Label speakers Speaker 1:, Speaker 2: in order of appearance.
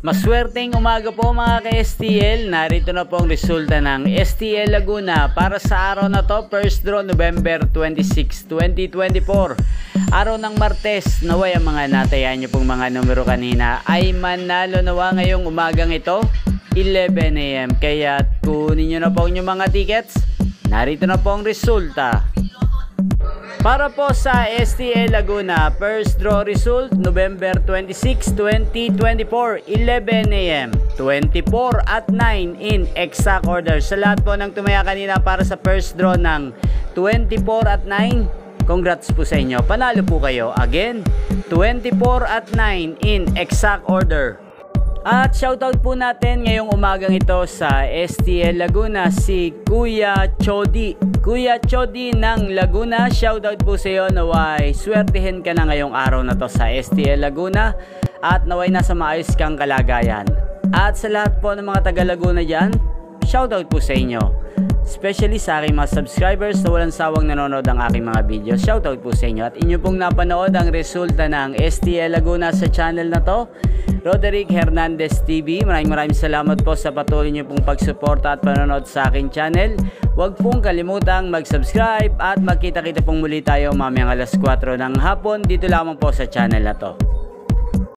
Speaker 1: Maswerteng umaga po mga ka-STL. Narito na po ang resulta ng STL Laguna para sa araw na to, first draw November 26, 2024. Araw ng Martes. Naway ang mga natayan nyo pong mga numero kanina ay manalo nawa ngayong umagang ito 11 AM. Kaya kunin nyo na po yung mga tickets. Narito na po ang resulta. Para po sa STL Laguna, first draw result, November 26, 2024, 11 AM, 24 at 9 in exact order. Sa lahat po ng tumaya kanina para sa first draw ng 24 at 9, congrats po sa inyo. Panalo po kayo. Again, 24 at 9 in exact order. At shoutout po natin ngayong umagang ito sa STL Laguna si Kuya Chody. Kuya Chody ng Laguna, shoutout po sa iyo. Naway swertihin ka na ngayong araw na to sa STL Laguna at naway nasa maayos kang kalagayan. At sa lahat po ng mga taga Laguna dyan, shoutout po sa inyo. Especially sa aking mga subscribers na walang sawang nanonood ng aking mga videos. Shoutout po sa inyo. At inyo pong napanood ang resulta ng STL Laguna sa channel na to, Roderick Hernandez TV. Maraming salamat po sa patuloy niyo pong pagsuporta at panonood sa aking channel. Huwag pong kalimutang mag-subscribe at magkita-kita pong muli tayo mamayang alas 4 ng hapon dito lamang po sa channel na to.